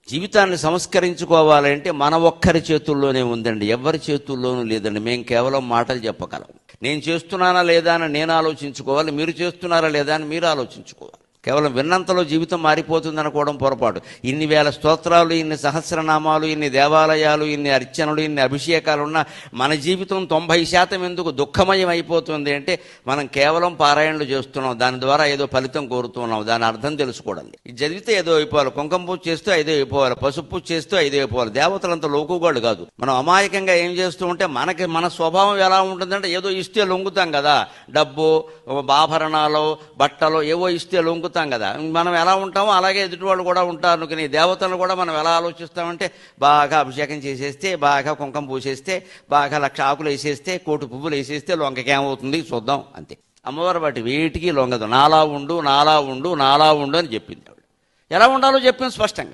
జీవితాన్ని సంస్కరించుకోవాలంటే మన ఒక్కరి చేతుల్లోనే ఉందండి, ఎవరి చేతుల్లోనూ లేదండి. మేము కేవలం మాటలు చెప్పగలం. నేను చేస్తున్నానా లేదా అని నేను ఆలోచించుకోవాలి, మీరు చేస్తున్నారా లేదా అని మీరు ఆలోచించుకోవాలి. కేవలం విన్నంతలో జీవితం మారిపోతుంది అనుకోవడం పొరపాటు. ఇన్ని వేల స్తోత్రాలు, ఇన్ని సహస్రనామాలు, ఇన్ని దేవాలయాలు, ఇన్ని అర్చనలు, ఇన్ని అభిషేకాలున్న మన జీవితం 90% ఎందుకు దుఃఖమయం అయిపోతుంది అంటే మనం కేవలం పారాయణలు చేస్తున్నాం, దాని ద్వారా ఏదో ఫలితం కోరుతున్నాం. దాని అర్థం తెలుసుకోవడం. ఇది చదివితే ఏదో అయిపోవాలి, కుంకుమ పూజ చేస్తూ ఐదో అయిపోవాలి, పసుపు పూజ చేస్తూ ఐదో అయిపోవాలి. దేవతలంత లోకుగాళ్ళు కాదు. మనం అమాయకంగా ఏం చేస్తూ ఉంటే మన స్వభావం ఎలా ఉంటుందంటే ఏదో ఇస్తే లొంగుతాం కదా, డబ్బు, ఆభరణాలు, బట్టలు ఏవో ఇస్తే లొంగుతాం కదా. మనం ఎలా ఉంటామో అలాగే ఎదుటి వాళ్ళు కూడా ఉంటారు. అనుకుని దేవతలను కూడా మనం ఎలా ఆలోచిస్తామంటే బాగా అభిషేకం చేసేస్తే, బాగా కుంకుమ పూసేస్తే, బాగా 1,00,000 ఆకులు వేసేస్తే, 1,000,000 పువ్వులు వేసేస్తే లొంగకేమవుతుంది చూద్దాం అంతే. అమ్మవారు వాటి వేటికి లొంగదు. నాలా ఉండు, నాలా ఉండు, నాలా ఉండు అని చెప్పింది ఆవిడ. ఎలా ఉండాలో చెప్పింది స్పష్టంగా.